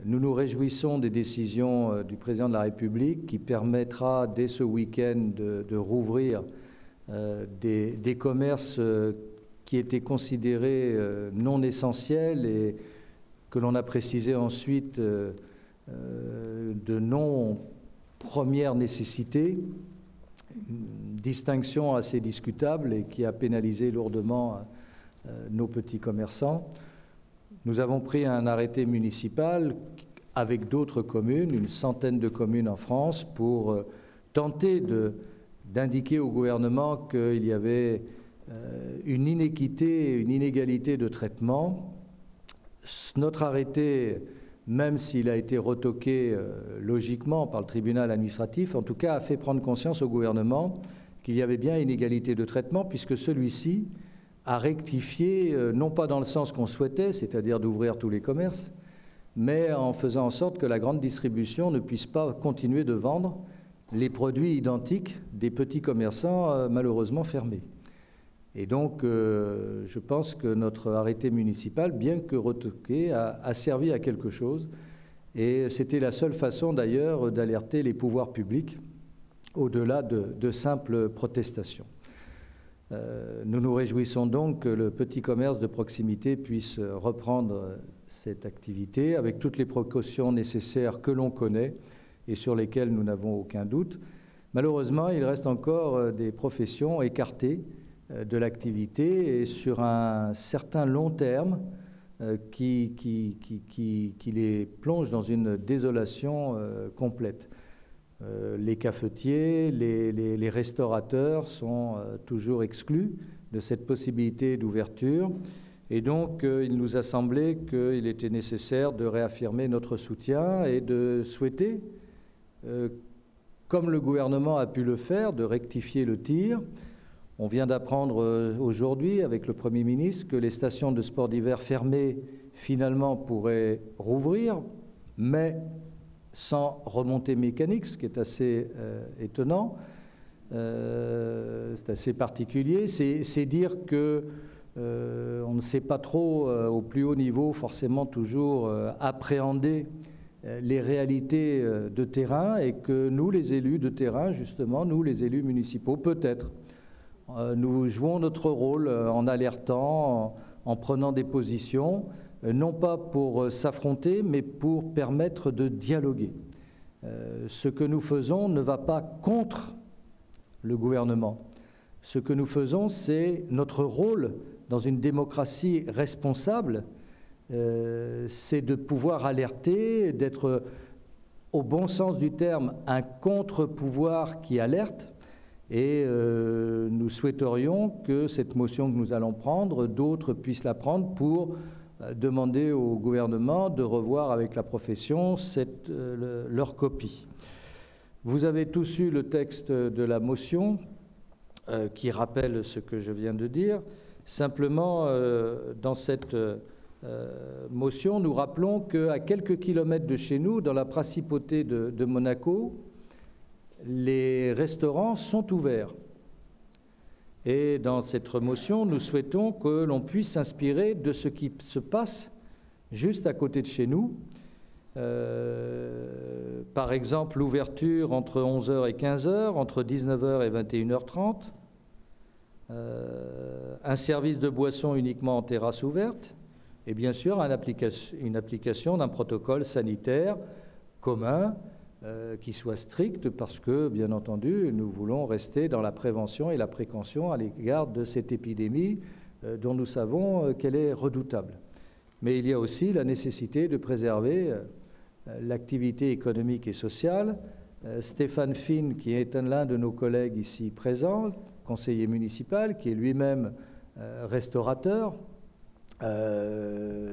Nous nous réjouissons des décisions du président de la République qui permettra dès ce week-end de rouvrir des commerces qui étaient considérés non essentiels et que l'on a précisé ensuite de non première nécessité, une distinction assez discutable et qui a pénalisé lourdement nos petits commerçants. Nous avons pris un arrêté municipal avec d'autres communes, une centaine de communes en France, pour tenter d'indiquer au gouvernement qu'il y avait une inéquité, une inégalité de traitement. Notre arrêté, même s'il a été retoqué logiquement par le tribunal administratif, en tout cas a fait prendre conscience au gouvernement qu'il y avait bien inégalité de traitement, puisque celui-ci a rectifié, non pas dans le sens qu'on souhaitait, c'est-à-dire d'ouvrir tous les commerces, mais en faisant en sorte que la grande distribution ne puisse pas continuer de vendre les produits identiques des petits commerçants malheureusement fermés. Et donc, je pense que notre arrêté municipal, bien que retoqué, a servi à quelque chose. Et c'était la seule façon d'ailleurs d'alerter les pouvoirs publics au-delà de simples protestations. Nous nous réjouissons donc que le petit commerce de proximité puisse reprendre cette activité avec toutes les précautions nécessaires que l'on connaît et sur lesquelles nous n'avons aucun doute. Malheureusement, il reste encore des professions écartées de l'activité et sur un certain long terme qui les plonge dans une désolation complète. Les cafetiers, les restaurateurs sont toujours exclus de cette possibilité d'ouverture. Et donc, il nous a semblé qu'il était nécessaire de réaffirmer notre soutien et de souhaiter, comme le gouvernement a pu le faire, de rectifier le tir. On vient d'apprendre aujourd'hui avec le Premier ministre que les stations de sport d'hiver fermées, finalement, pourraient rouvrir, mais sans remontée mécanique, ce qui est assez étonnant, c'est assez particulier. C'est dire que on ne sait pas trop au plus haut niveau forcément toujours appréhender les réalités de terrain et que nous, les élus de terrain, justement, nous, les élus municipaux, peut-être, nous jouons notre rôle en alertant, en prenant des positions, non pas pour s'affronter, mais pour permettre de dialoguer. Ce que nous faisons ne va pas contre le gouvernement. Ce que nous faisons, c'est notre rôle dans une démocratie responsable, c'est de pouvoir alerter, d'être au bon sens du terme un contre-pouvoir qui alerte. Et nous souhaiterions que cette motion que nous allons prendre, d'autres puissent la prendre pour demander au gouvernement de revoir avec la profession leur copie. Vous avez tous eu le texte de la motion qui rappelle ce que je viens de dire. Simplement, dans cette motion, nous rappelons qu'à quelques kilomètres de chez nous, dans la principauté de Monaco, les restaurants sont ouverts. Et dans cette motion, nous souhaitons que l'on puisse s'inspirer de ce qui se passe juste à côté de chez nous. Par exemple, l'ouverture entre 11h et 15h, entre 19h et 21h30, un service de boissons uniquement en terrasse ouverte, et bien sûr une application d'un protocole sanitaire commun qui soit strict parce que, bien entendu, nous voulons rester dans la prévention et la précaution à l'égard de cette épidémie dont nous savons qu'elle est redoutable. Mais il y a aussi la nécessité de préserver l'activité économique et sociale. Stéphane Finn, qui est l'un de nos collègues ici présents, conseiller municipal, qui est lui-même restaurateur,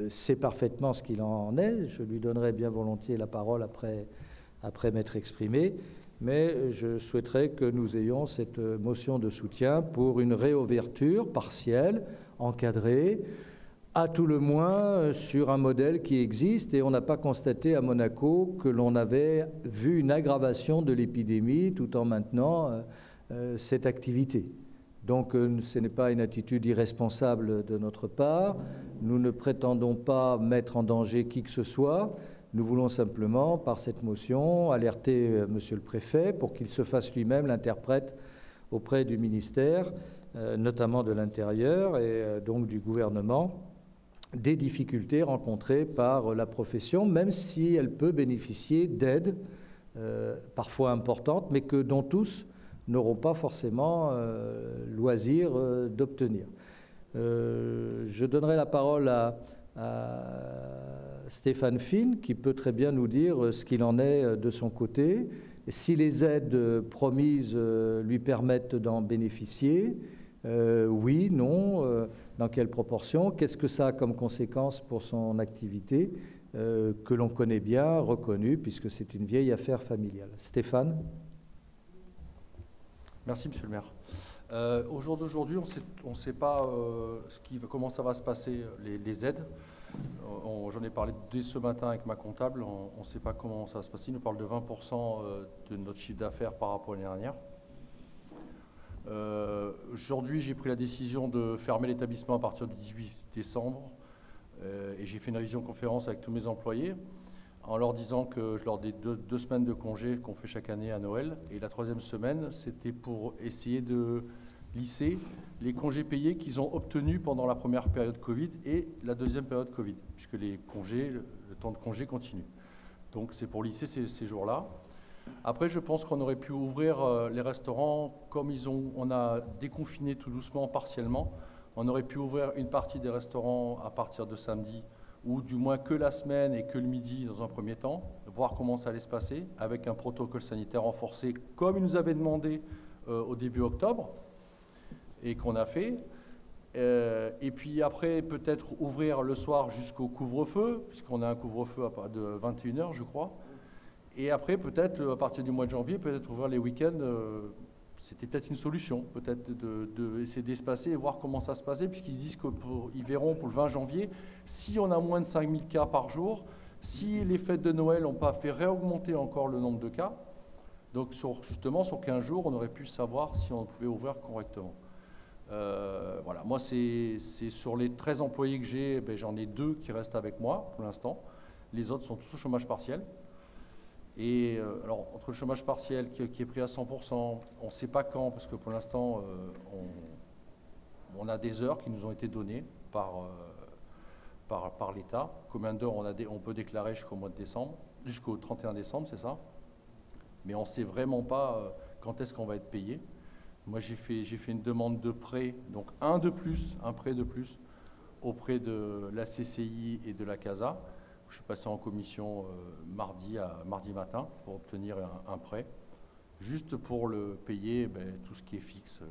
sait parfaitement ce qu'il en est. Je lui donnerai bien volontiers la parole après m'être exprimé, mais je souhaiterais que nous ayons cette motion de soutien pour une réouverture partielle, encadrée, à tout le moins sur un modèle qui existe, et on n'a pas constaté à Monaco que l'on avait vu une aggravation de l'épidémie tout en maintenant cette activité. Donc ce n'est pas une attitude irresponsable de notre part, nous ne prétendons pas mettre en danger qui que ce soit, Nous voulons simplement, par cette motion, alerter Monsieur le Préfet pour qu'il se fasse lui-même l'interprète auprès du ministère, notamment de l'Intérieur et donc du gouvernement, des difficultés rencontrées par la profession, même si elle peut bénéficier d'aides parfois importantes, mais dont tous n'auront pas forcément loisir d'obtenir. Je donnerai la parole à Stéphane Fine, qui peut très bien nous dire ce qu'il en est de son côté, si les aides promises lui permettent d'en bénéficier, oui, non, dans quelle proportion, qu'est-ce que ça a comme conséquence pour son activité, que l'on connaît bien, reconnue, puisque c'est une vieille affaire familiale. Stéphane ? Merci, Monsieur le maire. Au jour d'aujourd'hui, on ne sait pas comment ça va se passer, les aides. J'en ai parlé dès ce matin avec ma comptable. On ne sait pas comment ça va se passer. Il nous parle de 20% de notre chiffre d'affaires par rapport à l'année dernière. Aujourd'hui, j'ai pris la décision de fermer l'établissement à partir du 18 décembre. Et j'ai fait une révision-conférence avec tous mes employés en leur disant que je leur ai deux semaines de congé qu'on fait chaque année à Noël. Et la troisième semaine, c'était pour essayer de lisser les congés payés qu'ils ont obtenus pendant la première période Covid et la deuxième période Covid, puisque le temps de congé continue. Donc c'est pour lisser ces jours-là. Après, je pense qu'on aurait pu ouvrir les restaurants comme on a déconfiné tout doucement, partiellement. On aurait pu ouvrir une partie des restaurants à partir de samedi, ou du moins que la semaine et que le midi dans un premier temps, voir comment ça allait se passer, avec un protocole sanitaire renforcé, comme ils nous avaient demandé au début octobre, et qu'on a fait. Et puis après, peut-être ouvrir le soir jusqu'au couvre-feu, puisqu'on a un couvre-feu de 21h, je crois. Et après, peut-être, à partir du mois de janvier, peut-être ouvrir les week-ends. C'était peut-être une solution, peut-être d'essayer d'espacer et voir comment ça se passait, puisqu'ils disent qu'ils verront pour le 20 janvier, si on a moins de 5000 cas par jour, si les fêtes de Noël n'ont pas fait réaugmenter encore le nombre de cas, donc justement sur 15 jours, on aurait pu savoir si on pouvait ouvrir correctement. Voilà, moi c'est sur les 13 employés que j'ai, j'en ai 2 qui restent avec moi pour l'instant, les autres sont tous au chômage partiel. Et alors, entre le chômage partiel qui est pris à 100%, on ne sait pas quand, parce que pour l'instant, on a des heures qui nous ont été données par l'État. Combien d'heures on peut déclarer jusqu'au mois de décembre, jusqu'au 31 décembre, c'est ça. Mais on ne sait vraiment pas quand est-ce qu'on va être payé. Moi, j'ai fait une demande de prêt, donc un prêt de plus, auprès de la CCI et de la CASA. Je suis passé en commission mardi matin pour obtenir un prêt, juste pour le payer tout ce qui est fixe,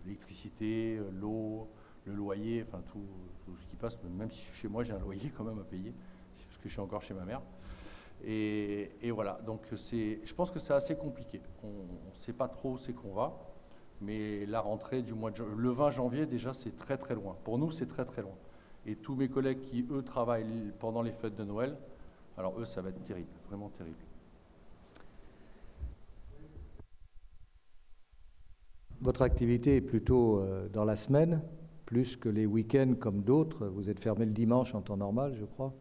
l'électricité, l'eau, le loyer, enfin tout ce qui passe, même si je suis chez moi, j'ai un loyer quand même à payer, parce que je suis encore chez ma mère. Et voilà, donc je pense que c'est assez compliqué. On ne sait pas trop où c'est qu'on va, mais la rentrée du mois de le 20 janvier, déjà, c'est très très loin. Pour nous, c'est très très loin. Et tous mes collègues qui, eux, travaillent pendant les fêtes de Noël, alors eux, ça va être terrible, vraiment terrible. Votre activité est plutôt dans la semaine, plus que les week-ends comme d'autres. Vous êtes fermé le dimanche en temps normal, je crois.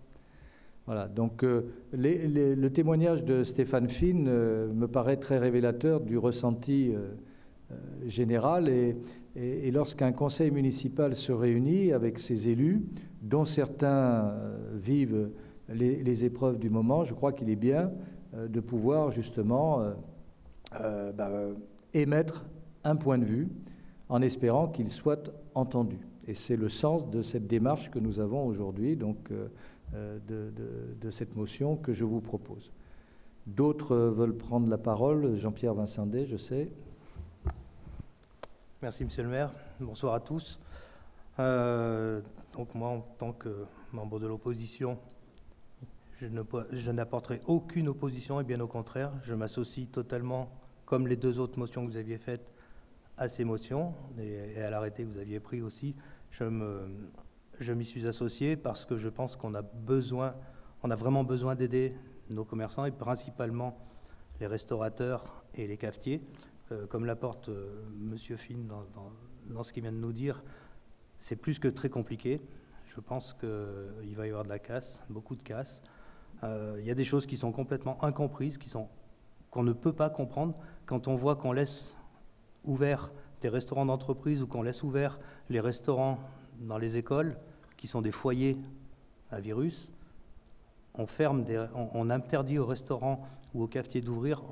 Voilà, donc le témoignage de Stéphane Fine me paraît très révélateur du ressenti général. Et lorsqu'un conseil municipal se réunit avec ses élus, dont certains vivent les épreuves du moment, je crois qu'il est bien de pouvoir justement émettre un point de vue en espérant qu'il soit entendu. Et c'est le sens de cette démarche que nous avons aujourd'hui, donc de cette motion que je vous propose. D'autres veulent prendre la parole. Jean-Pierre Vincendet, je sais. Merci, Monsieur le maire. Bonsoir à tous. Donc moi, en tant que membre de l'opposition, je n'apporterai aucune opposition, et bien au contraire, je m'associe totalement, comme les 2 autres motions que vous aviez faites, à ces motions et à l'arrêté que vous aviez pris aussi. Je m'y suis associé parce que je pense qu'on a vraiment besoin d'aider nos commerçants et principalement les restaurateurs et les cafetiers. Comme l'apporte Monsieur Fine dans ce qu'il vient de nous dire, c'est plus que très compliqué. Je pense qu'il va y avoir de la casse, beaucoup de casse. Il y a des choses qui sont complètement incomprises, qu'on ne peut pas comprendre quand on voit qu'on laisse ouverts des restaurants d'entreprise ou qu'on laisse ouverts les restaurants dans les écoles, qui sont des foyers à virus. On interdit aux restaurants ou aux cafetiers d'ouvrir,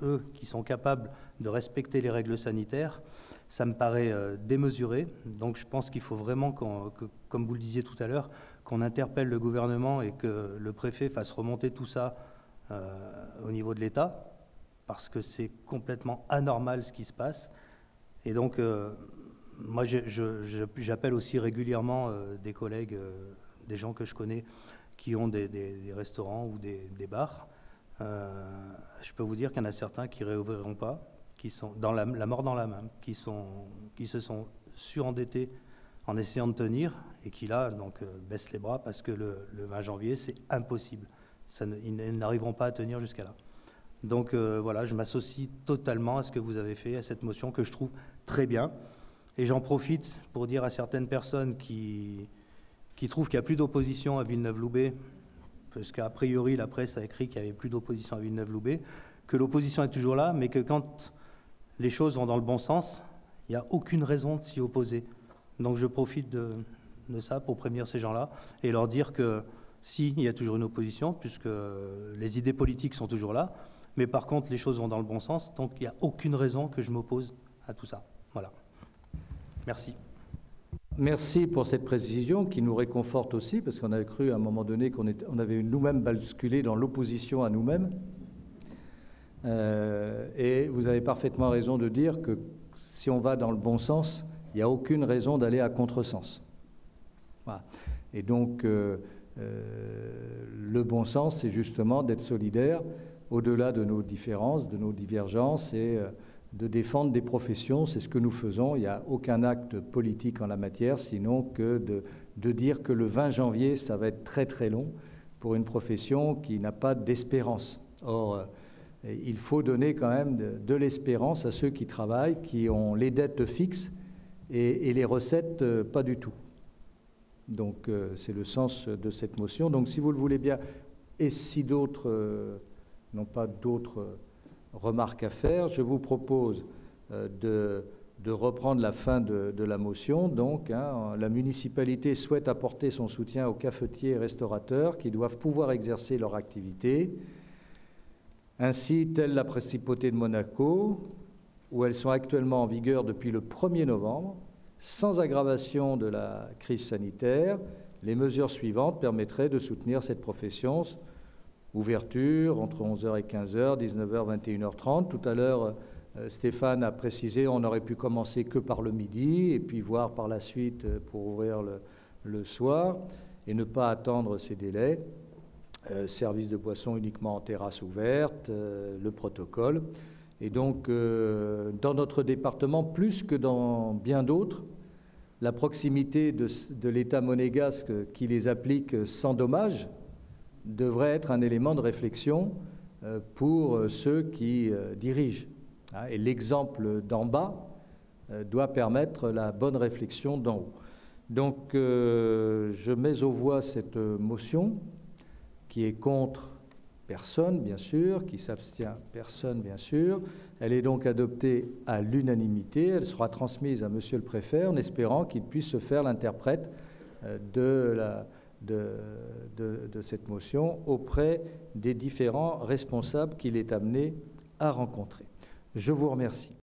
eux qui sont capables de respecter les règles sanitaires. Ça me paraît démesuré. Donc je pense qu'il faut vraiment, comme vous le disiez tout à l'heure, qu'on interpelle le gouvernement et que le préfet fasse remonter tout ça au niveau de l'État, parce que c'est complètement anormal ce qui se passe. Et donc, moi, j'appelle aussi régulièrement des collègues, des gens que je connais, qui ont des restaurants ou des bars. Je peux vous dire qu'il y en a certains qui ne réouvriront pas, qui sont dans la mort dans la main, qui se sont surendettés en essayant de tenir et qui là donc baissent les bras parce que le 20 janvier, c'est impossible. Ils n'arriveront pas à tenir jusqu'à là. Donc voilà, je m'associe totalement à ce que vous avez fait, à cette motion que je trouve très bien. Et j'en profite pour dire à certaines personnes qui trouvent qu'il n'y a plus d'opposition à Villeneuve-Loubet, parce qu'a priori la presse a écrit qu'il n'y avait plus d'opposition à Villeneuve-Loubet, que l'opposition est toujours là, mais que quand les choses vont dans le bon sens, il n'y a aucune raison de s'y opposer. Donc je profite de ça pour prévenir ces gens-là et leur dire que si, il y a toujours une opposition, puisque les idées politiques sont toujours là, mais par contre les choses vont dans le bon sens, donc il n'y a aucune raison que je m'oppose à tout ça. Voilà. Merci. Merci pour cette précision qui nous réconforte aussi, parce qu'on avait cru à un moment donné qu'on avait nous-mêmes basculé dans l'opposition à nous-mêmes. Et vous avez parfaitement raison de dire que si on va dans le bon sens, il n'y a aucune raison d'aller à contresens. Voilà. Et donc, le bon sens, c'est justement d'être solidaire au-delà de nos différences, de nos divergences, et de défendre des professions. C'est ce que nous faisons. Il n'y a aucun acte politique en la matière, sinon que de dire que le 20 janvier, ça va être très très long pour une profession qui n'a pas d'espérance. Or, il faut donner quand même de l'espérance à ceux qui travaillent, qui ont les dettes fixes et les recettes pas du tout. Donc c'est le sens de cette motion. Donc si vous le voulez bien, et si d'autres n'ont pas d'autres remarques à faire, je vous propose de reprendre la fin de la motion. Donc la municipalité souhaite apporter son soutien aux cafetiers et restaurateurs qui doivent pouvoir exercer leur activité. Ainsi, telle la Principauté de Monaco, où elles sont actuellement en vigueur depuis le 1er novembre, sans aggravation de la crise sanitaire, les mesures suivantes permettraient de soutenir cette profession. Ouverture entre 11h et 15h, 19h, 21h30. Tout à l'heure, Stéphane a précisé on aurait pu commencer que par le midi et puis voir par la suite pour ouvrir le soir et ne pas attendre ces délais. Service de boissons uniquement en terrasse ouverte, le protocole. Et donc, dans notre département, plus que dans bien d'autres, la proximité de l'État monégasque qui les applique sans dommage devrait être un élément de réflexion pour ceux qui dirigent. Et l'exemple d'en bas doit permettre la bonne réflexion d'en haut. Donc, je mets aux voix cette motion qui est contre personne, bien sûr, qui s'abstient personne, bien sûr. Elle est donc adoptée à l'unanimité. Elle sera transmise à Monsieur le Préfet en espérant qu'il puisse se faire l'interprète de cette motion auprès des différents responsables qu'il est amené à rencontrer. Je vous remercie.